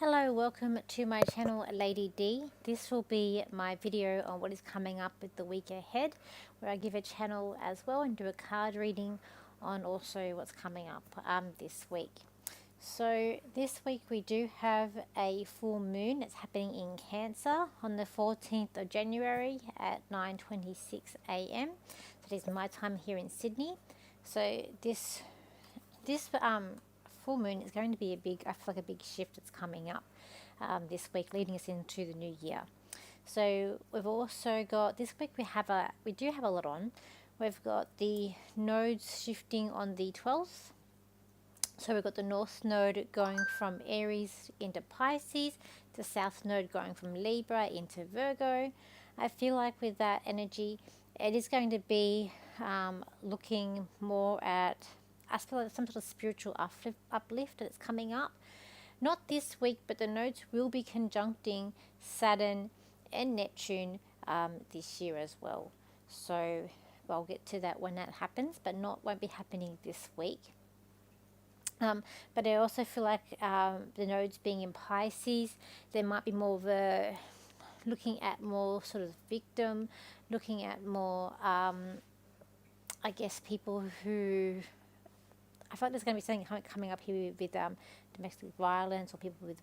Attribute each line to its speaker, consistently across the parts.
Speaker 1: Hello, welcome to my channel Lady D. This will be my video on what is coming up with the week ahead, where I give a channel as well and do a card reading on also what's coming up this week. So this week we do have a full moon. It's happening in Cancer on the 14th of January at 9:26 a.m. That is my time here in Sydney. So this full moon is going to be I feel like a big shift that's coming up this week, leading us into the new year. So we've also got this week we do have a lot on. We've got the nodes shifting on the 12th. So we've got the north node going from Aries into Pisces, the south node going from Libra into Virgo. I feel like with that energy, it is going to be looking more at, I feel like some sort of spiritual uplift that's coming up. Not this week, but the nodes will be conjuncting Saturn and Neptune this year as well. So I'll get to that when that happens, but won't be happening this week. But I also feel like the nodes being in Pisces, there might be more of a looking at more sort of victim, looking at more, I guess, people who, I feel like there's going to be something coming up here with domestic violence or people with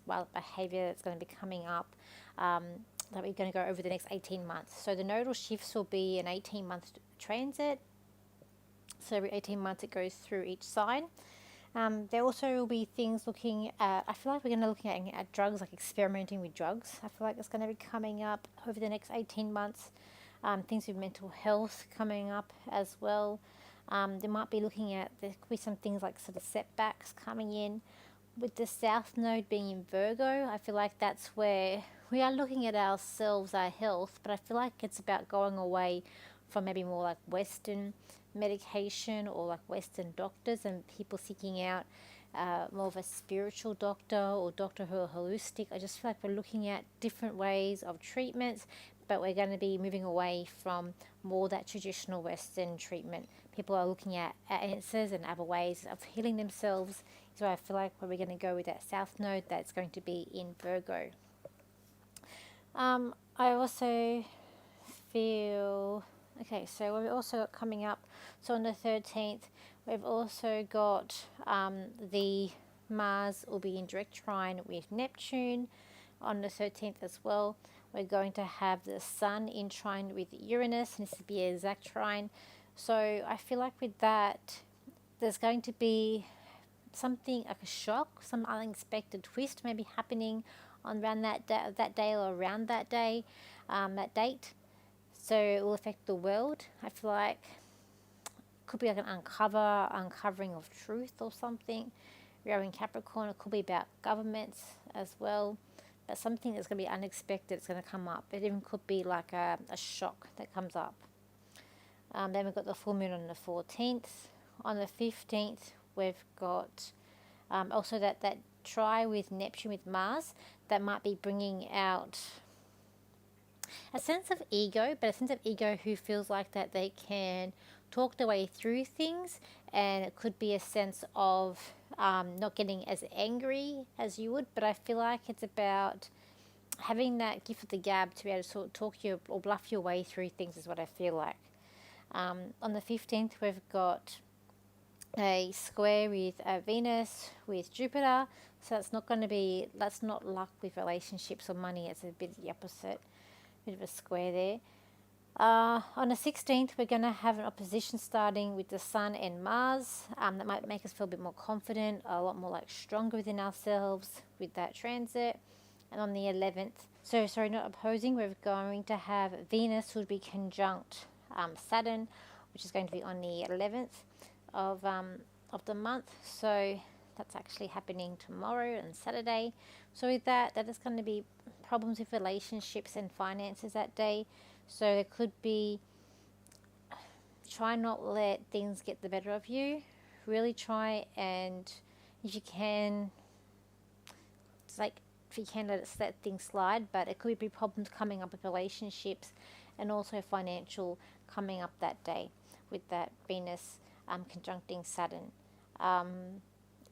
Speaker 1: violent behaviour that's going to be coming up that we're going to go over the next 18 months. So the nodal shifts will be an 18-month transit. So every 18 months it goes through each sign. There also will be things looking at, I feel like we're going to be looking at drugs, like experimenting with drugs. I feel like it's going to be coming up over the next 18 months. Things with mental health coming up as well. There might be there could be some things like sort of setbacks coming in. With the south node being in Virgo, I feel like that's where we are looking at ourselves, our health, but I feel like it's about going away from maybe more like Western medication or like Western doctors and people seeking out more of a spiritual doctor or doctor who are holistic. I just feel like we're looking at different ways of treatments, but we're going to be moving away from more that traditional Western treatment. People are looking at answers and other ways of healing themselves. So I feel like where we're going to go with that south node, that's going to be in Virgo. I also feel, okay, so we've also got coming up, so on the 13th, we've also got the Mars will be in direct trine with Neptune on the 13th as well. We're going to have the Sun in trine with Uranus, and this will be an exact trine. So I feel like with that, there's going to be something like a shock, some unexpected twist maybe happening on around that day or around that day, that date. So it will affect the world. I feel like it could be like an uncovering of truth or something. We are in Capricorn. It could be about governments as well. But something that's going to be unexpected is going to come up. It even could be like a shock that comes up. Then we've got the full moon on the 14th. On the 15th, we've got also that try with Neptune with Mars that might be bringing out a sense of ego, but a sense of ego who feels like that they can talk their way through things, and it could be a sense of not getting as angry as you would, but I feel like it's about having that gift of the gab to be able to sort of talk you or bluff your way through things is what I feel like. On the 15th, we've got a square with Venus with Jupiter, so that's not luck with relationships or money. It's a bit the opposite, bit of a square there. On the 16th, we're going to have an opposition starting with the Sun and Mars. That might make us feel a bit more confident, a lot more like stronger within ourselves with that transit. And on the 11th, not opposing, we're going to have Venus who would be conjunct Saturn, which is going to be on the 11th of the month. So that's actually happening tomorrow and Saturday. So with that is going to be problems with relationships and finances that day. So it could be, try not let things get the better of you. Really try, and if you can, it's like if you can let things slide. But it could be problems coming up with relationships and also financial coming up that day with that Venus conjuncting Saturn.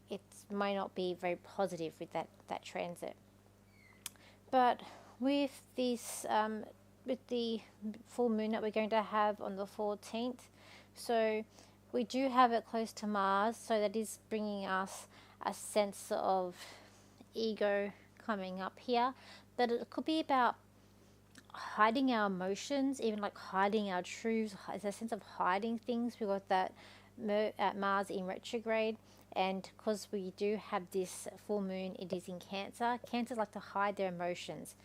Speaker 1: it might not be very positive with that transit. But with this, with the full moon that we're going to have on the 14th, so we do have it close to Mars, so that is bringing us a sense of ego coming up here. But it could be about hiding our emotions, even like hiding our truths. It's a sense of hiding things. We got that Mars in retrograde, and because we do have this full moon, it is in Cancer. Cancers like to hide their emotions.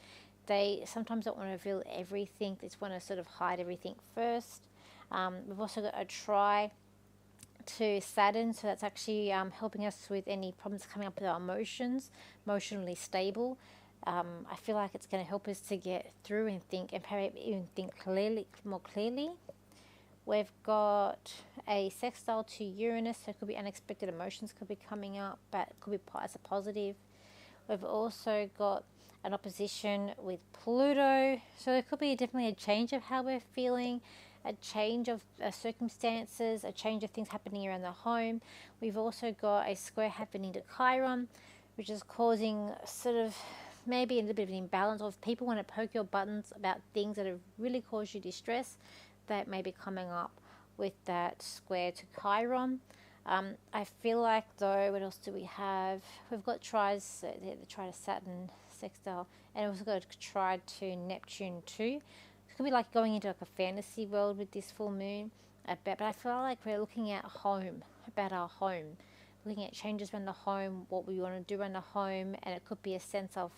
Speaker 1: They sometimes don't want to reveal everything. They just want to sort of hide everything first. We've also got a try to Saturn, so that's actually helping us with any problems coming up with our emotions, emotionally stable. I feel like it's going to help us to get through and think, and perhaps even think more clearly. We've got a sextile to Uranus, so it could be unexpected emotions could be coming up, but it could be as a positive. We've also got an opposition with Pluto, so there could be definitely a change of how we're feeling, a change of circumstances, a change of things happening around the home. We've also got a square happening to Chiron, which is causing sort of maybe a little bit of an imbalance of people want to poke your buttons about things that have really caused you distress that may be coming up with that square to Chiron. I feel like though, what else do we have? We've got tries, the try to Saturn sextile, and we've also got a try to Neptune too. It could be like going into like a fantasy world with this full moon, but I feel like we're looking at home, about our home, looking at changes around the home, what we want to do around the home, and it could be a sense of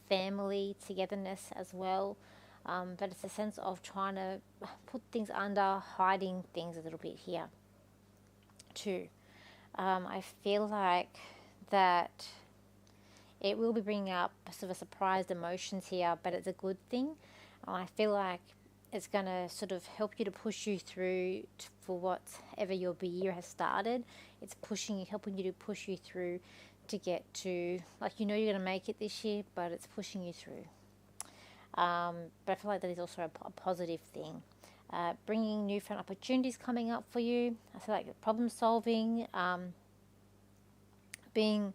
Speaker 1: family togetherness as well. But it's a sense of trying to put things under, hiding things a little bit here too. I feel like that it will be bringing up sort of surprised emotions here, but it's a good thing. I feel like it's going to sort of help you to push you through for whatever your year has started. It's pushing you, helping you to push you through to get to, like, you know you're going to make it this year, but it's pushing you through. But I feel like that is also a positive thing. Bringing newfound opportunities coming up for you. I feel like problem solving, being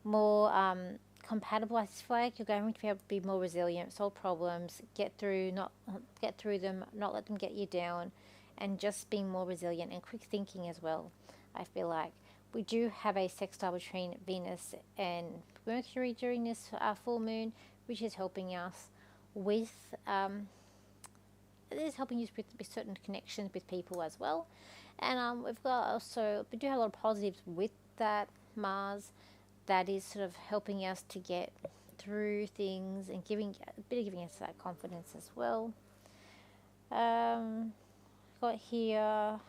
Speaker 1: more compatible. I feel like you're going to be able to be more resilient, solve problems, get through them, not let them get you down, and just being more resilient and quick thinking as well. I feel like we do have a sextile between Venus and Mercury during this full moon, which is helping us with it is helping you with certain connections with people as well. And we do have a lot of positives with that Mars that is sort of helping us to get through things and giving us that confidence as well. Got here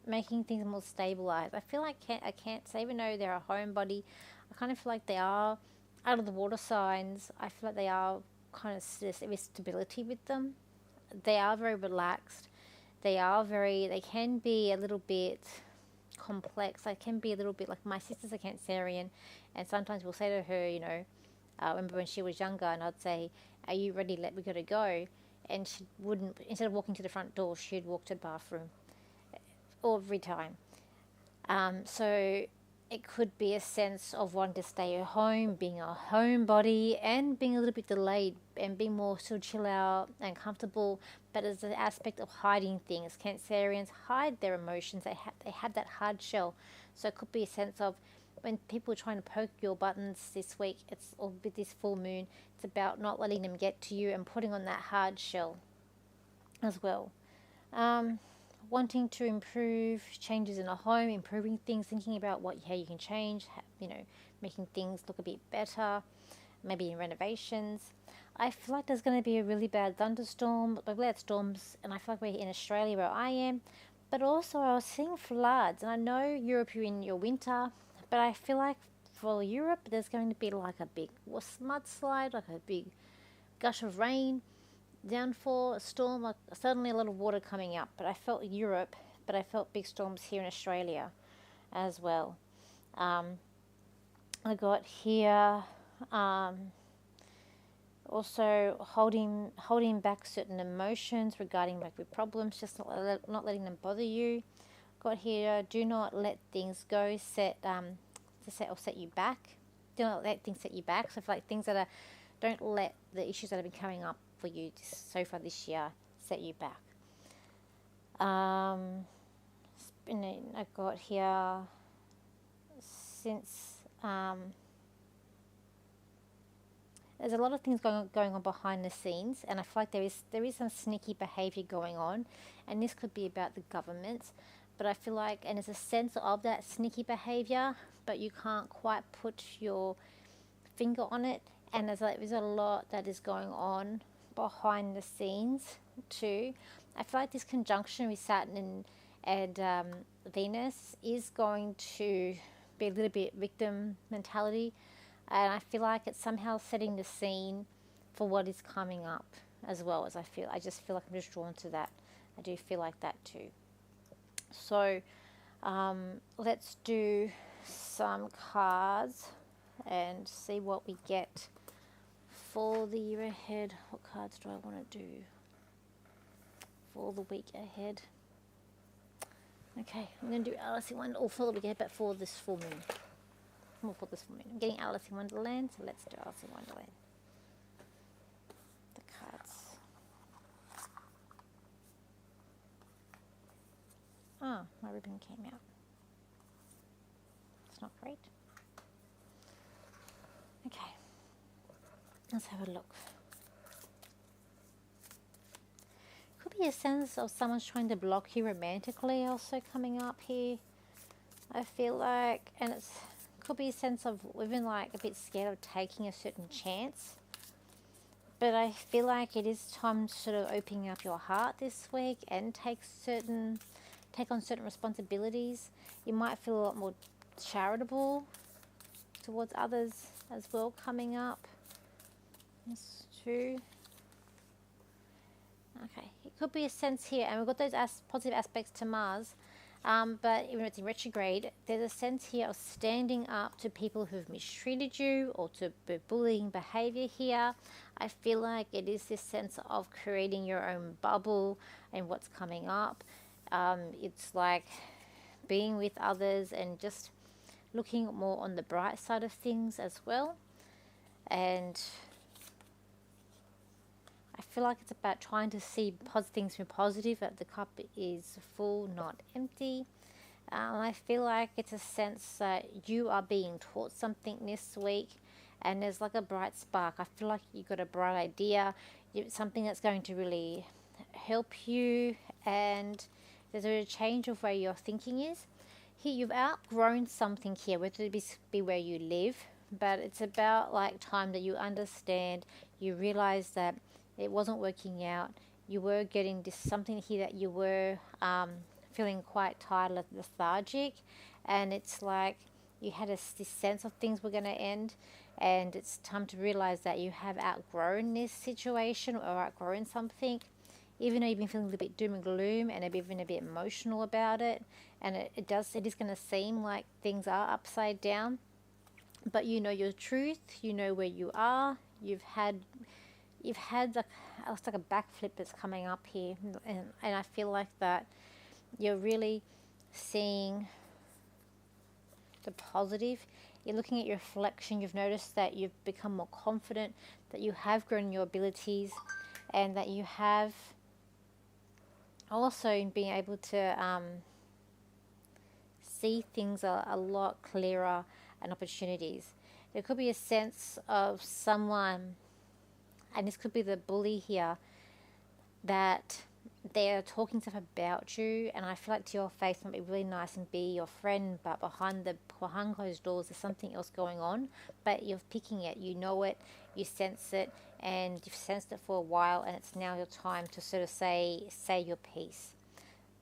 Speaker 1: making things more stabilized. I feel like I can't say, even though they're a homebody, I kind of feel like they are out of the water signs. I feel like they are kind of with stability with them. They are very relaxed. They can be a little bit complex. They can be a little bit like my sister's a Cancerian, and sometimes we'll say to her, I remember when she was younger, and I'd say, "Are you ready? We gotta go." And she wouldn't. Instead of walking to the front door, she'd walk to the bathroom every time. So it could be a sense of wanting to stay at home, being a homebody, and being a little bit delayed and being more sort of chill out and comfortable. But as an aspect of hiding things, Cancerians hide their emotions. They have that hard shell. So it could be a sense of when people are trying to poke your buttons this week, or with this full moon, it's about not letting them get to you and putting on that hard shell as well. Wanting to improve changes in a home, improving things, thinking about how you can change, making things look a bit better, maybe in renovations. I feel like there's going to be a really bad thunderstorm, like we had storms, and I feel like we're in Australia where I am, but also I was seeing floods, and I know Europe, you're in your winter, but I feel like for Europe there's going to be like a big mudslide, like a big gush of rain, downfall, a storm, like suddenly a lot of water coming up. But I felt Europe, but I felt big storms here in Australia as well. I got here also holding back certain emotions regarding like with problems, just not letting them bother you. Got here, do not let things go. Set to set you back. Do not let things set you back. So I feel like things that are, don't let the issues that have been coming up for you so far this year set you back. And then I've got here, since there's a lot of things going on behind the scenes, and I feel like there is some sneaky behavior going on, and this could be about the government, but I feel like, and there's a sense of that sneaky behavior, but you can't quite put your finger on it, and there's a lot that is going on behind the scenes too. I feel like this conjunction with Saturn and Venus is going to be a little bit victim mentality, and I feel like it's somehow setting the scene for what is coming up as well. As I just feel like I'm just drawn to that. I do feel like that too. So let's do some cards and see what we get for the year ahead. What cards do I want to do for the week ahead? Okay, I'm going to do Alice in Wonderland, or for the week ahead, but for this full moon. More for this full moon. I'm getting Alice in Wonderland, so let's do Alice in Wonderland. The cards. Ah, my ribbon came out. It's not great. Okay, let's have a look. Could be a sense of someone's trying to block you romantically also coming up here. I feel like, and it's could be a sense of even like a bit scared of taking a certain chance. But I feel like it is time to sort of opening up your heart this week and take on certain responsibilities. You might feel a lot more charitable towards others as well coming up. That's true. Okay, it could be a sense here, and we've got those positive aspects to Mars, but even if it's in retrograde, there's a sense here of standing up to people who've mistreated you or to bullying behavior here. I feel like it is this sense of creating your own bubble and what's coming up. It's like being with others and just looking more on the bright side of things as well. And I feel like it's about trying to see things from positive, that the cup is full, not empty. I feel like it's a sense that you are being taught something this week, and there's like a bright spark. I feel like you got a bright idea, something that's going to really help you, and there's a change of where your thinking is. Here, you've outgrown something here, whether it be where you live, but it's about like time that you understand, you realize that it wasn't working out. You were getting this something here that you were feeling quite tired, lethargic, and it's like you had this sense of things were going to end, and it's time to realize that you have outgrown this situation or outgrown something, even though you've been feeling a little bit doom and gloom and even a bit emotional about it, and it is going to seem like things are upside down, but you know your truth, you know where you are, you've had like, it's like a backflip that's coming up here, and I feel like that you're really seeing the positive. You're looking at your reflection, you've noticed that you've become more confident, that you have grown in your abilities, and that you have also been able to see things a lot clearer and opportunities. There could be a sense of someone, and this could be the bully here, that they're talking stuff about you, and I feel like to your face might be really nice and be your friend, but behind closed doors there's something else going on, but you're picking it, you know it, you sense it, and you've sensed it for a while, and it's now your time to sort of say your piece.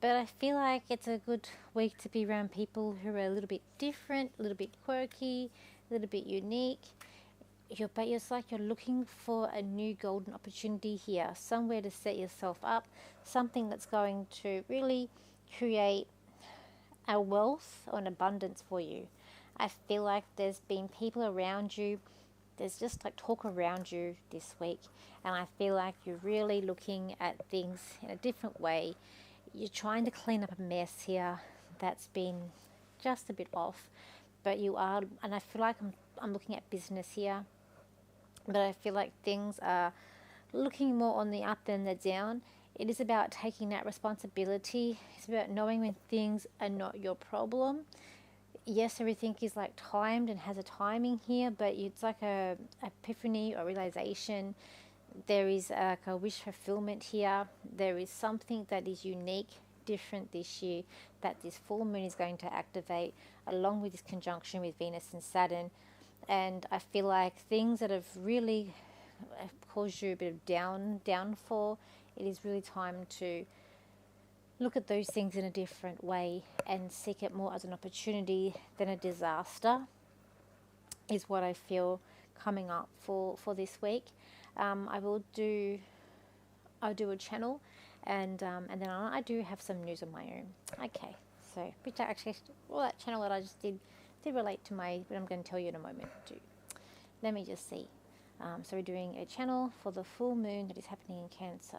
Speaker 1: But I feel like it's a good week to be around people who are a little bit different, a little bit quirky, a little bit unique. But it's like you're looking for a new golden opportunity here, somewhere to set yourself up, something that's going to really create a wealth or an abundance for you. I feel like there's been people around you, there's just like talk around you this week, and I feel like you're really looking at things in a different way. You're trying to clean up a mess here that's been just a bit off, but you are, and I feel like I'm looking at business here, but I feel like things are looking more on the up than the down. It is about taking that responsibility. It's about knowing when things are not your problem. Yes, everything is like timed and has a timing here, but it's like a epiphany or realization. There is like a wish fulfillment here. There is something that is unique, different this year, that this full moon is going to activate, along with this conjunction with Venus and Saturn. And I feel like things that have really caused you a bit of downfall, it is really time to look at those things in a different way and seek it more as an opportunity than a disaster, is what I feel coming up for this week. I'll do a channel, and then I do have some news of my own. Okay, so which actually, well, that channel that I just did relate to what I'm going to tell you in a moment too. Let me just see. So we're doing a channel for the full moon that is happening in Cancer.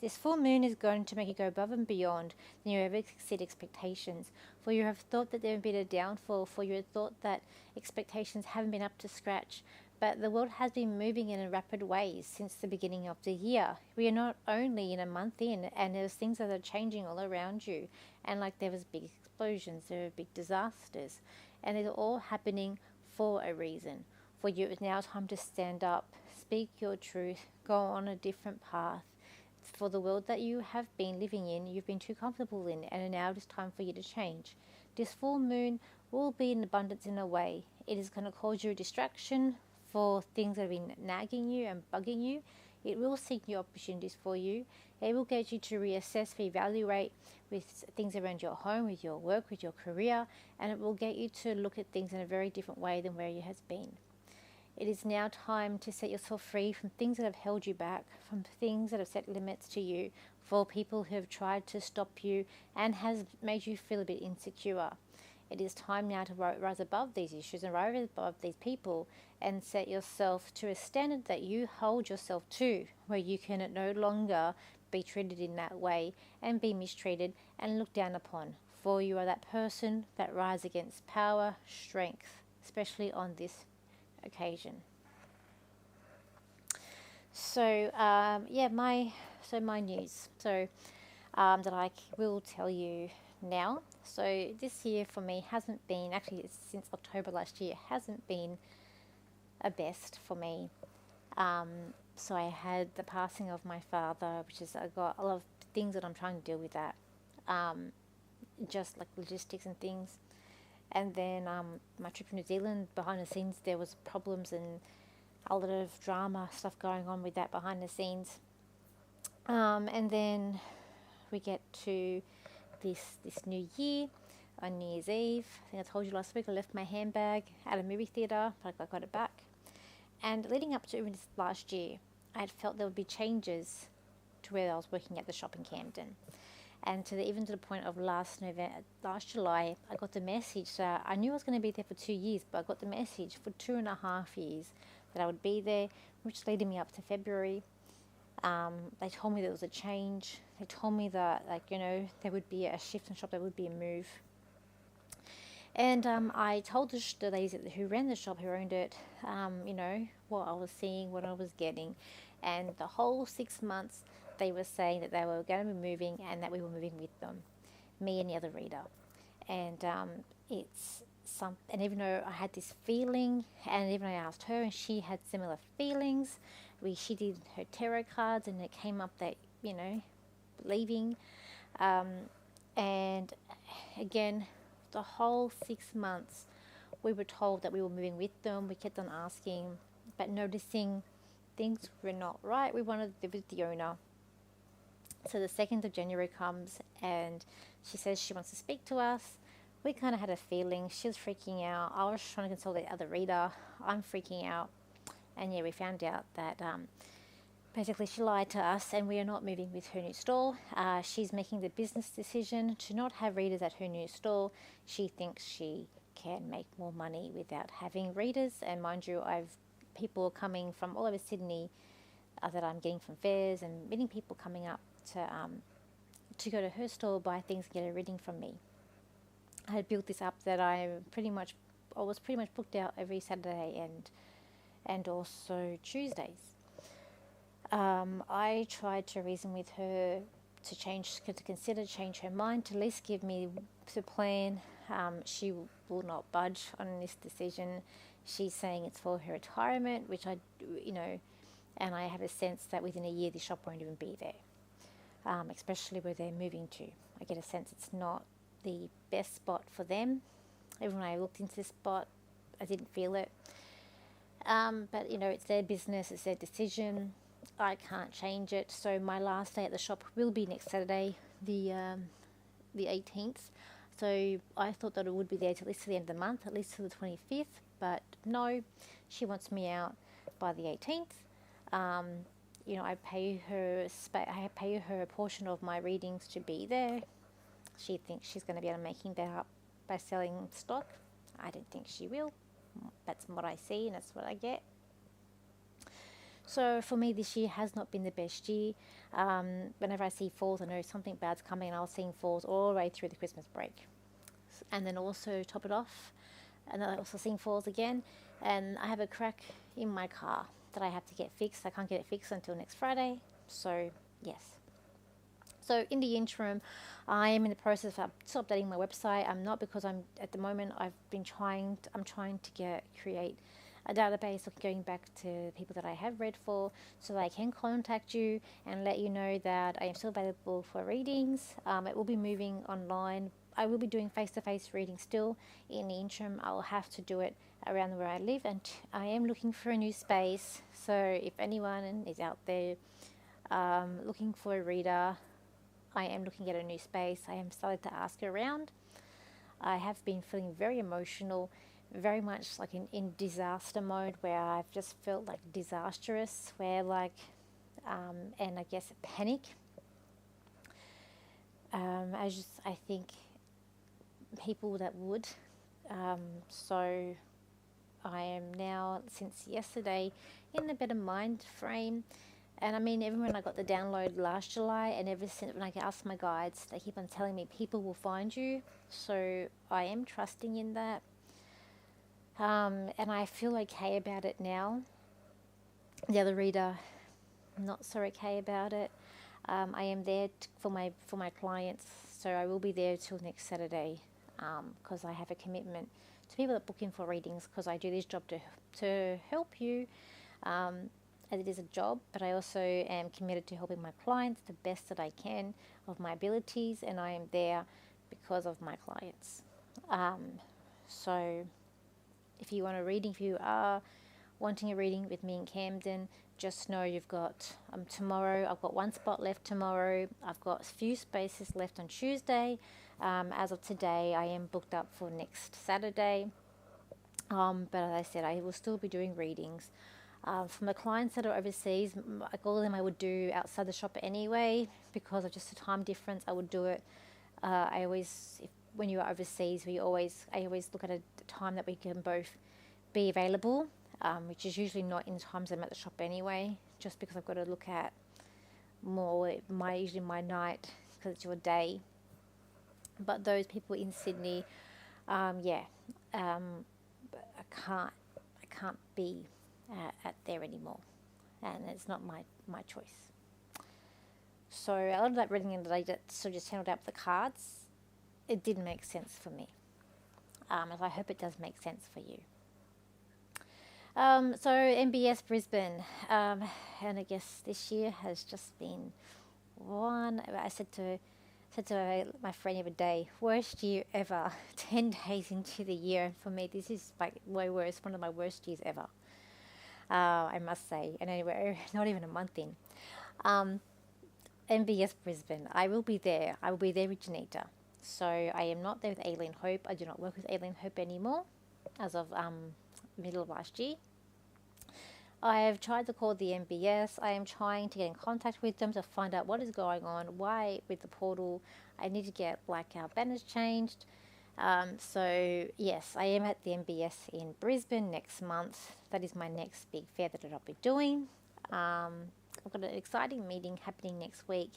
Speaker 1: This full moon is going to make you go above and beyond than you ever exceed expectations. For you have thought that there have been a downfall, for you have thought that expectations haven't been up to scratch. But the world has been moving in a rapid way since the beginning of the year. We are not only in a month in, and there's things that are changing all around you. And like there was big explosions, there were big disasters. And they're all happening for a reason. For you, it's now time to stand up, speak your truth, go on a different path. For the world that you have been living in, you've been too comfortable in, and now it is time for you to change. This full moon will be in abundance in a way. It is going to cause you a distraction for things that have been nagging you and bugging you. It will seek new opportunities for you. It will get you to reassess, reevaluate with things around your home, with your work, with your career, and it will get you to look at things in a very different way than where you has been. It is now time to set yourself free from things that have held you back, from things that have set limits to you, for people who have tried to stop you and has made you feel a bit insecure. It is time now to rise above these issues and rise above these people and set yourself to a standard that you hold yourself to, where you can no longer be treated in that way and be mistreated and looked down upon. For you are that person that rises against power, strength, especially on this occasion. So my news. So that I will tell you now. So this year for me hasn't been, actually since October last year, hasn't been a best for me. So I had the passing of my father, which is, I got a lot of things that I'm trying to deal with that, just like logistics and things. And then my trip to New Zealand, behind the scenes, there was problems and a lot of drama stuff going on with that behind the scenes. And then we get to this new year, on New Year's Eve. I think I told you last week I left my handbag at a movie theatre, but I got it back. And leading up to even this last year, I had felt there would be changes to where I was working at the shop in Camden. And even to the point of last July, I got the message that I knew I was going to be there for 2 years, but I got the message for 2.5 years that I would be there, which led me up to February. They told me there was a change. They told me that, there would be a shift in the shop, there would be a move. And I told the ladies who ran the shop, who owned it, what I was seeing, what I was getting. And the whole 6 months, they were saying that they were going to be moving and that we were moving with them, me and the other reader. And and even though I had this feeling, and even I asked her and she had similar feelings, she did her tarot cards and it came up that, leaving. And again, the whole 6 months, we were told that we were moving with them. We kept on asking, but noticing things were not right. We wanted to live with the owner. So the 2nd of January comes and she says she wants to speak to us. We kind of had a feeling. She was freaking out. I was trying to console the other reader. I'm freaking out. And we found out that basically she lied to us and we are not moving with her new stall. She's making the business decision to not have readers at her new stall. She thinks she can make more money without having readers. And mind you, people coming from all over Sydney that I'm getting from fairs and meeting people coming up to go to her store, buy things, get a reading from me. I had built this up that I was pretty much booked out every Saturday and also Tuesdays. I tried to reason with her to consider change her mind, to at least give me the plan. She will not budge on this decision. She's saying it's for her retirement, which and I have a sense that within a year the shop won't even be there, especially where they're moving to. I get a sense it's not the best spot for them. Even when I looked into this spot, I didn't feel it. But it's their business, it's their decision. I can't change it. So my last day at the shop will be next Saturday, the 18th. So I thought that it would be there till at least to the end of the month, at least to the 25th. But no, she wants me out by the 18th. I pay her a portion of my readings to be there. She thinks she's going to be able to making that up by selling stock. I don't think she will. That's what I see and that's what I get. So for me, this year has not been the best year. Whenever I see falls, I know something bad's coming, and I was seeing falls all the way through the Christmas break. And then also top it off, and I also seeing falls again, and I have a crack in my car that I have to get fixed. I can't get it fixed until next Friday. So yes. So in the interim, I am in the process of still updating my website. I'm not, because I'm at the moment I'm trying to create a database of going back to people that I have read for, so that I can contact you and let you know that I am still available for readings. It will be moving online. I will be doing face-to-face readings still. In the interim, I'll have to do it around where I live, and I am looking for a new space. So if anyone is out there looking for a reader, I am looking at a new space. I am started to ask around. I have been feeling very emotional, very much like in disaster mode, where I've just felt like disastrous, where and I guess panic. I think people that would. So I am now, since yesterday, in a better mind frame. And I mean, even when I got the download last July, and ever since when I asked my guides, they keep on telling me people will find you. So I am trusting in that. And I feel okay about it now. The other reader, not so okay about it. I am there for my clients, so I will be there till next Saturday, because I have a commitment to people that book in for readings, because I do this job to help you. As it is a job, but I also am committed to helping my clients the best that I can of my abilities, and I am there because of my clients. So if you want a reading, if you are wanting a reading with me in Camden, just know you've got tomorrow. I've got one spot left tomorrow. I've got a few spaces left on Tuesday. As of today, I am booked up for next Saturday. But as I said, I will still be doing readings. From the clients that are overseas, like all of them I would do outside the shop anyway, because of just the time difference. I would do it. When you are overseas, I always look at a time that we can both be available, which is usually not in times I'm at the shop anyway, just because I've got to look at usually my night, because it's your day. But those people in Sydney, I can't be at there anymore, and it's not my choice. So a lot of that reading that I just handled out the cards, it didn't make sense for me, and I hope it does make sense for you. So MBS Brisbane, and I guess this year has just been one. I said to my friend the other day, worst year ever. 10 days into the year, for me this is like way worse, one of my worst years ever. I must say, and anyway, not even a month in. MBS Brisbane, I will be there. I will be there with Janita. So I am not there with Aileen Hope. I do not work with Aileen Hope anymore, as of middle of last year. I have tried to call the MBS. I am trying to get in contact with them to find out what is going on, why with the portal I need to get our banners changed. So yes, I am at the MBS in Brisbane next month. That is my next big fair that I'll be doing. I've got an exciting meeting happening next week,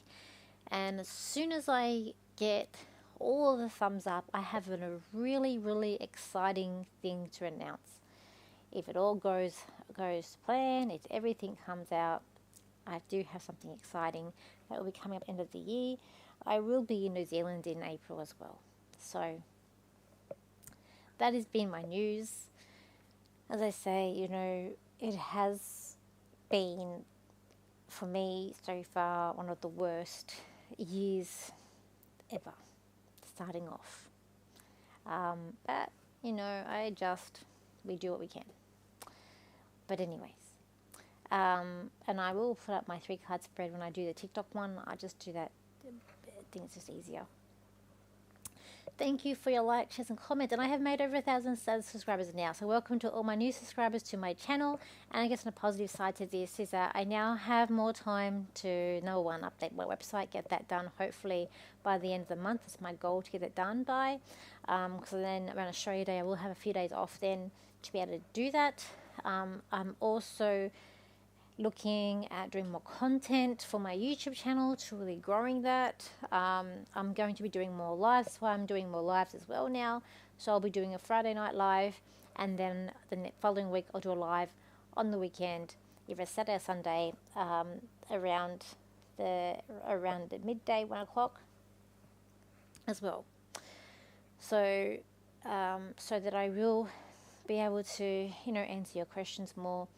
Speaker 1: and as soon as I get all of the thumbs up. I have a really, really exciting thing to announce. If it all goes to plan, if everything comes out, I do have something exciting that will be coming up end of the year. I will be in New Zealand in April as well. So that has been my news. As I say, it has been, for me so far, one of the worst years ever, starting off. But, we do what we can. But anyways, and I will put up my 3-card spread when I do the TikTok one. I just do that. I think it's just easier. Thank you for your likes, shares and comments. And I have made over 1,000 subscribers now. So welcome to all my new subscribers to my channel. And I guess on a positive side to this is that I now have more time to, number one, update my website, get that done hopefully by the end of the month. It's my goal to get it done by. Because then around Australia Day, I will have a few days off then to be able to do that. I'm also looking at doing more content for my YouTube channel, to really growing that. I'm going to be doing more lives. That's why I'm doing more lives as well now. So I'll be doing a Friday night live, and then the following week I'll do a live on the weekend, either Saturday or Sunday, around the midday, 1 o'clock as well. So so that I will be able to answer your questions more,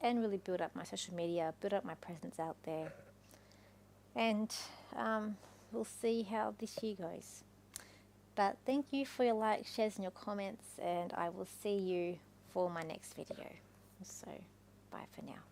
Speaker 1: and really build up my social media, build up my presence out there. And we'll see how this year goes. But thank you for your likes, shares and your comments, and I will see you for my next video. So bye for now.